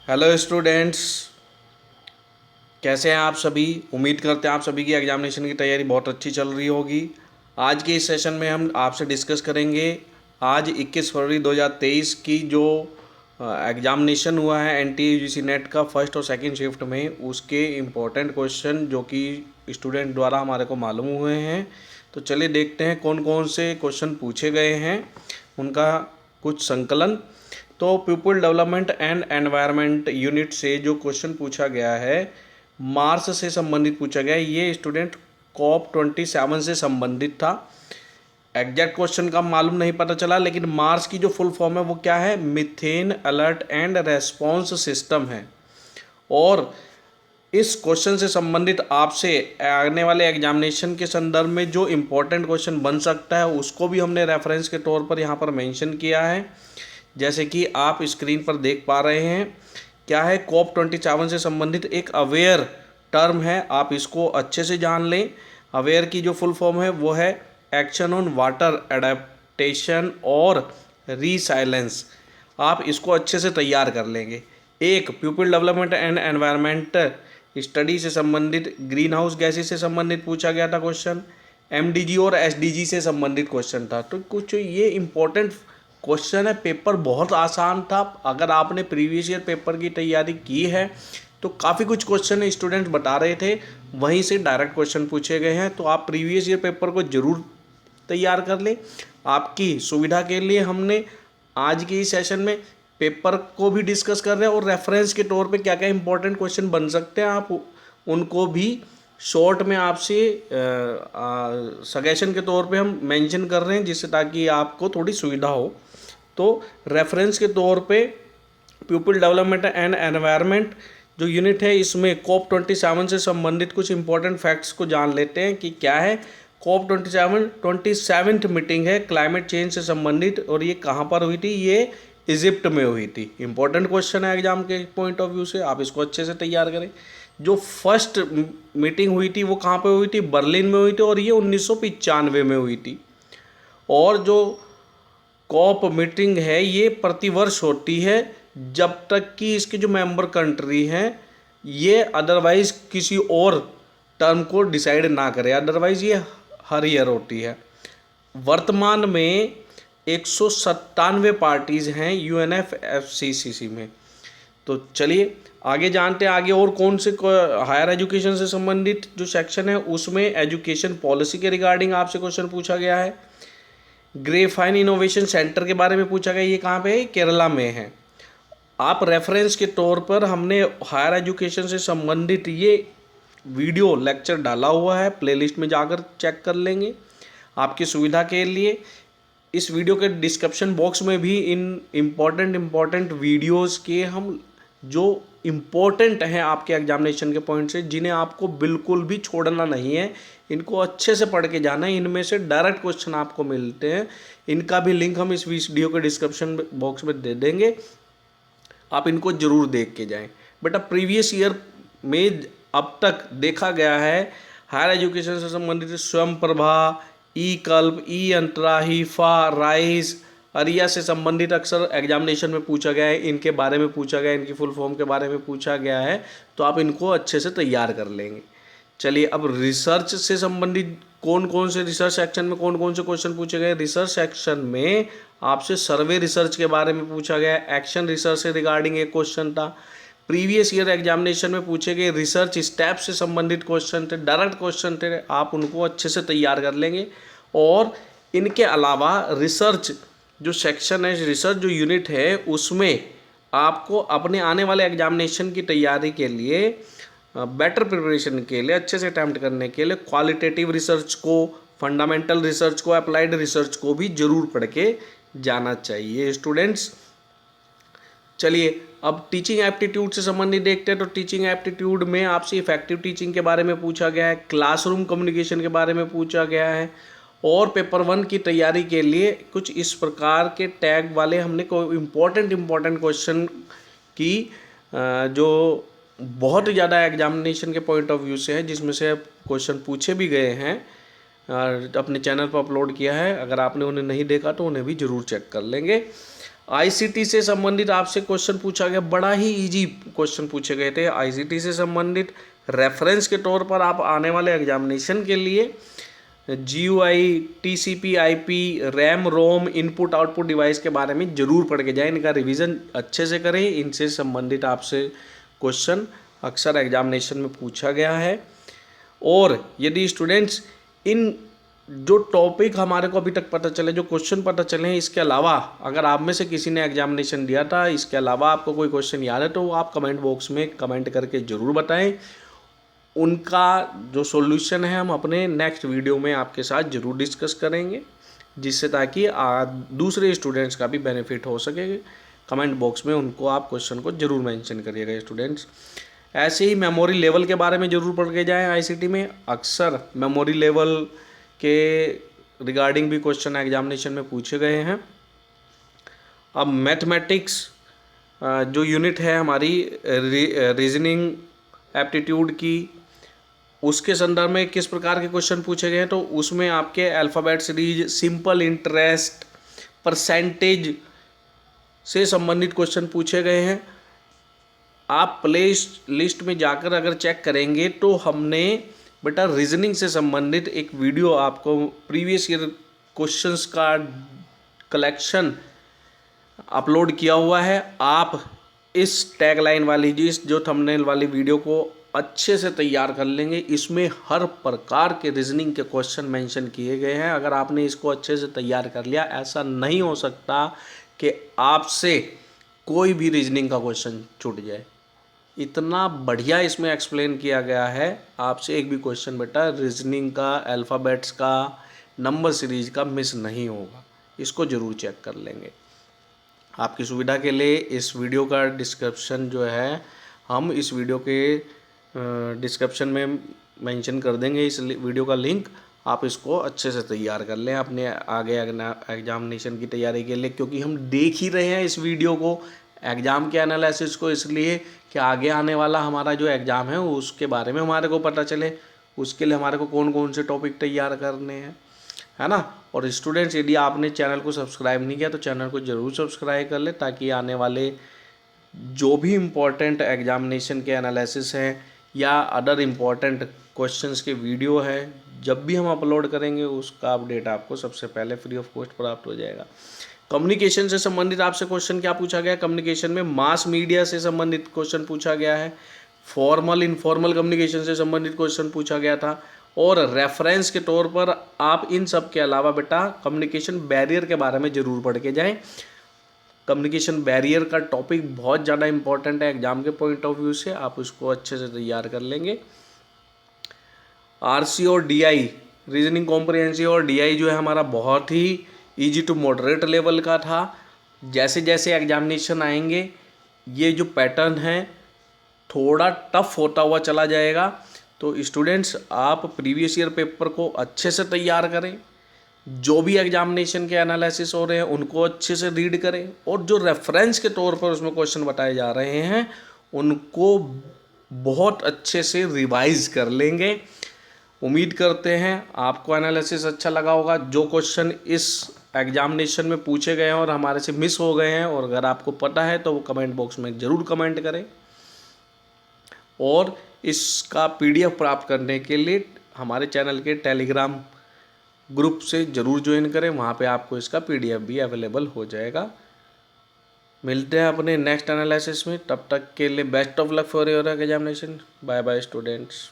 Hello students, कैसे हैं आप सभी। उम्मीद करते हैं आप सभी की एग्जामिनेशन की तैयारी बहुत अच्छी चल रही होगी। आज के इस सेशन में हम आपसे डिस्कस करेंगे आज 21 फरवरी 2023 की जो एग्जामिनेशन हुआ है एनटीए यूजीसी नेट का फर्स्ट और सेकंड शिफ्ट में, उसके इम्पोर्टेंट क्वेश्चन जो कि स्टूडेंट द्वारा हमारे को मालूम हुए हैं। तो चलिए देखते हैं कौन कौन से क्वेश्चन पूछे गए हैं, उनका कुछ संकलन। तो people development and environment unit से जो क्वेश्चन पूछा गया है, मार्स से संबंधित पूछा गया है। ये स्टूडेंट COP27 से संबंधित था। एग्जैक्ट क्वेश्चन का मालूम नहीं पता चला, लेकिन मार्स की जो फुल फॉर्म है वो क्या है, methane alert and response system है। और इस क्वेश्चन से संबंधित आपसे आने वाले एग्जामिनेशन के संदर्भ में जो इम्पोर्टेंट क्वेश्चन बन सकता है उसको भी हमने रेफरेंस के तौर पर यहाँ पर मेंशन किया है, जैसे कि आप स्क्रीन पर देख पा रहे हैं। क्या है, COP27 से संबंधित एक अवेयर टर्म है, आप इसको अच्छे से जान लें। अवेयर की जो फुल फॉर्म है वो है एक्शन ऑन वाटर एडेप्टेशन और रीसाइलेंस। आप इसको अच्छे से तैयार कर लेंगे। एक people development and environment study से संबंधित ग्रीन हाउस गैसेस से संबंधित पूछा गया था क्वेश्चन। MDG और SDG से संबंधित क्वेश्चन था। तो कुछ ये इंपॉर्टेंट क्वेश्चन है। पेपर बहुत आसान था। अगर आपने प्रीवियस ईयर पेपर की तैयारी की है तो काफ़ी कुछ क्वेश्चन स्टूडेंट्स बता रहे थे, वहीं से डायरेक्ट क्वेश्चन पूछे गए हैं। तो आप प्रीवियस ईयर पेपर को ज़रूर तैयार कर लें। आपकी सुविधा के लिए हमने आज के इस सेशन में पेपर को भी डिस्कस कर रहे हैं और रेफरेंस के तौर पे क्या क्या इंपॉर्टेंट क्वेश्चन बन सकते हैं आप उनको भी शॉर्ट में आपसे सजेशन के तौर पे हम मेंशन कर रहे हैं, जिससे ताकि आपको थोड़ी सुविधा हो। तो रेफरेंस के तौर पे पीपल डेवलपमेंट एंड एनवायरनमेंट जो यूनिट है, इसमें COP27 से संबंधित कुछ इंपॉर्टेंट फैक्ट्स को जान लेते हैं कि क्या है। COP27 27th मीटिंग है क्लाइमेट चेंज से संबंधित, और ये कहाँ पर हुई थी, ये इजिप्ट में हुई थी। इंपॉर्टेंट क्वेश्चन है एग्जाम के पॉइंट ऑफ व्यू से, आप इसको अच्छे से तैयार करें। जो फर्स्ट मीटिंग हुई थी वो कहाँ पर हुई थी, बर्लिन में हुई थी, और ये 1995 में हुई थी। और जो कॉप मीटिंग है ये प्रतिवर्ष होती है जब तक कि इसके जो मेंबर कंट्री हैं ये अदरवाइज किसी और टर्म को डिसाइड ना करे, अदरवाइज ये हर ईयर होती है। वर्तमान में 197 पार्टीज हैं UNFCCC में। तो चलिए आगे जानते हैं आगे और कौन से हायर एजुकेशन से संबंधित जो सेक्शन है उसमें एजुकेशन पॉलिसी के रिगार्डिंग आपसे क्वेश्चन पूछा गया है। ग्रेफाइन इनोवेशन सेंटर के बारे में पूछा गया, ये कहाँ पे है, केरला में है। आप रेफरेंस के तौर पर हमने हायर एजुकेशन से संबंधित ये वीडियो लेक्चर डाला हुआ है, प्लेलिस्ट में जाकर चेक कर लेंगे आपकी सुविधा के लिए। इस वीडियो के डिस्क्रिप्शन बॉक्स में भी इन इम्पॉर्टेंट वीडियोस के हम जो इम्पोर्टेंट हैं आपके एग्जामिनेशन के पॉइंट से, जिन्हें आपको बिल्कुल भी छोड़ना नहीं है, इनको अच्छे से पढ़ के जाना है। इनमें से डायरेक्ट क्वेश्चन आपको मिलते हैं, इनका भी लिंक हम इस वीडियो के डिस्क्रिप्शन बॉक्स में दे देंगे, आप इनको जरूर देख के जाएं। बेटा प्रीवियस ईयर में अब तक देखा गया है हायर एजुकेशन से संबंधित स्वयं प्रभा, ई कल्प, ई अंतरा, हीफा, राइस, अरिया से संबंधित अक्सर एग्जामिनेशन में पूछा गया है, इनके बारे में पूछा गया है, इनकी फुल फॉर्म के बारे में पूछा गया है, तो आप इनको अच्छे से तैयार कर लेंगे। चलिए अब रिसर्च से संबंधित कौन कौन से रिसर्च सेक्शन में कौन कौन से क्वेश्चन पूछे गए। रिसर्च सेक्शन में आपसे सर्वे रिसर्च के बारे में पूछा गया, एक्शन रिसर्च से रिगार्डिंग एक क्वेश्चन था। प्रीवियस ईयर एग्जामिनेशन में पूछे गए रिसर्च स्टेप से संबंधित क्वेश्चन थे, डायरेक्ट क्वेश्चन थे, आप उनको अच्छे से तैयार कर लेंगे। और इनके अलावा रिसर्च जो सेक्शन है, रिसर्च जो यूनिट है, उसमें आपको अपने आने वाले एग्जामिनेशन की तैयारी के लिए, बेटर प्रिपरेशन के लिए, अच्छे से अटैम्प्ट करने के लिए क्वालिटेटिव रिसर्च को, फंडामेंटल रिसर्च को, अप्लाइड रिसर्च को भी जरूर पढ़ के जाना चाहिए स्टूडेंट्स। चलिए अब टीचिंग एप्टीट्यूड से संबंधित देखते हैं। तो टीचिंग एप्टीट्यूड में आपसे इफेक्टिव टीचिंग के बारे में पूछा गया है, क्लासरूम कम्युनिकेशन के बारे में पूछा गया है, और पेपर 1 की तैयारी के लिए कुछ इस प्रकार के टैग वाले हमने कोई इम्पोर्टेंट क्वेश्चन की जो बहुत ज़्यादा एग्जामिनेशन के पॉइंट ऑफ व्यू से है, जिसमें से क्वेश्चन पूछे भी गए हैं, अपने चैनल पर अपलोड किया है। अगर आपने उन्हें नहीं देखा तो उन्हें भी ज़रूर चेक कर लेंगे। आईसीटी से संबंधित आपसे क्वेश्चन पूछा गया, बड़ा ही इजी क्वेश्चन पूछे गए थे आईसीटी से संबंधित। रेफरेंस के तौर पर आप आने वाले एग्जामिनेशन के लिए GUI, TCP, IP, RAM ROM, input output device के बारे में जरूर पढ़ के जाएं। इनका रिवीजन अच्छे से करें, इनसे संबंधित आपसे क्वेश्चन अक्सर एग्जामिनेशन में पूछा गया है। और यदि स्टूडेंट्स इन जो टॉपिक हमारे को अभी तक पता चले, जो क्वेश्चन पता चले हैं, इसके अलावा अगर आप में से किसी ने एग्जामिनेशन दिया था, इसके अलावा आपको कोई क्वेश्चन याद है, तो वो आप कमेंट बॉक्स में कमेंट करके ज़रूर बताएं। उनका जो सॉल्यूशन है हम अपने नेक्स्ट वीडियो में आपके साथ ज़रूर डिस्कस करेंगे, जिससे ताकि दूसरे स्टूडेंट्स का भी बेनिफिट हो सके। कमेंट बॉक्स में उनको आप क्वेश्चन को ज़रूर मेंशन करिएगा स्टूडेंट्स। ऐसे ही मेमोरी लेवल के बारे में ज़रूर पढ़ के जाएं। आईसीटी में अक्सर मेमोरी लेवल के रिगार्डिंग भी क्वेश्चन एग्जामिनेशन में पूछे गए हैं। अब मैथमेटिक्स जो यूनिट है हमारी रीजनिंग एप्टीट्यूड की, उसके संदर्भ में किस प्रकार के क्वेश्चन पूछे गए हैं, तो उसमें आपके alphabet series, simple interest, percentage से संबंधित क्वेश्चन पूछे गए हैं। आप प्ले लिस्ट में जाकर अगर चेक करेंगे तो हमने बेटा रीजनिंग से संबंधित एक वीडियो आपको प्रीवियस ईयर क्वेश्चंस का कलेक्शन अपलोड किया हुआ है। आप इस टैगलाइन वाली जो थंबनेल वाली वीडियो को अच्छे से तैयार कर लेंगे। इसमें हर प्रकार के रीजनिंग के क्वेश्चन मेंशन किए गए हैं। अगर आपने इसको अच्छे से तैयार कर लिया, ऐसा नहीं हो सकता कि आपसे कोई भी रीजनिंग का क्वेश्चन छूट जाए। इतना बढ़िया इसमें एक्सप्लेन किया गया है, आपसे एक भी क्वेश्चन बेटा रीजनिंग का, अल्फ़ाबेट्स का, नंबर सीरीज का मिस नहीं होगा। इसको ज़रूर चेक कर लेंगे। आपकी सुविधा के लिए इस वीडियो का डिस्क्रिप्शन जो है, हम इस वीडियो के डिस्क्रिप्शन में मेंशन कर देंगे इस वीडियो का लिंक। आप इसको अच्छे से तैयार कर लें अपने आगे एग्जामिनेशन की तैयारी के लिए, क्योंकि हम देख ही रहे हैं इस वीडियो को, एग्ज़ाम के एनालिसिस को, इसलिए कि आगे आने वाला हमारा जो एग्ज़ाम है उसके बारे में हमारे को पता चले। उसके लिए हमारे को कौन कौन से टॉपिक तैयार करने हैं, है ना। और स्टूडेंट्स, यदि आपने चैनल को सब्सक्राइब नहीं किया तो चैनल को ज़रूर सब्सक्राइब कर ले, ताकि आने वाले जो भी इम्पोर्टेंट एग्जामिनेशन के एनालिसिस हैं या अदर इम्पोर्टेंट क्वेश्चंस के वीडियो है, जब भी हम अपलोड करेंगे उसका अपडेट आपको सबसे पहले फ्री ऑफ कॉस्ट प्राप्त हो जाएगा। कम्युनिकेशन से संबंधित आपसे क्वेश्चन क्या पूछा गया? कम्युनिकेशन में मास मीडिया से संबंधित क्वेश्चन पूछा गया है, फॉर्मल इनफॉर्मल कम्युनिकेशन से संबंधित क्वेश्चन पूछा गया था। और रेफरेंस के तौर पर आप इन सब के अलावा बेटा कम्युनिकेशन बैरियर के बारे में ज़रूर पढ़ के जाएं। कम्युनिकेशन बैरियर का टॉपिक बहुत ज़्यादा इंपॉर्टेंट है एग्जाम के पॉइंट ऑफ व्यू से, आप उसको अच्छे से तैयार कर लेंगे। RC और DI, रीजनिंग कॉम्प्रिहेंसिव और DI जो है हमारा बहुत ही ईजी टू मॉडरेट लेवल का था। जैसे जैसे एग्जामिनेशन आएंगे ये जो पैटर्न है थोड़ा टफ होता हुआ चला जाएगा। तो स्टूडेंट्स, आप प्रीवियस ईयर पेपर को अच्छे से तैयार करें, जो भी एग्जामिनेशन के एनालिसिस हो रहे हैं उनको अच्छे से रीड करें, और जो रेफरेंस के तौर पर उसमें क्वेश्चन बताए जा रहे हैं उनको बहुत अच्छे से रिवाइज कर लेंगे। उम्मीद करते हैं आपको एनालिसिस अच्छा लगा होगा। जो क्वेश्चन इस एग्जामिनेशन में पूछे गए हैं और हमारे से मिस हो गए हैं, और अगर आपको पता है तो वो कमेंट बॉक्स में ज़रूर कमेंट करें। और इसका PDF प्राप्त करने के लिए हमारे चैनल के टेलीग्राम ग्रुप से ज़रूर ज्वाइन करें, वहाँ पे आपको इसका PDF भी अवेलेबल हो जाएगा। मिलते हैं अपने नेक्स्ट एनालिसिस में, तब तक के लिए best of luck for your examination. Bye bye students.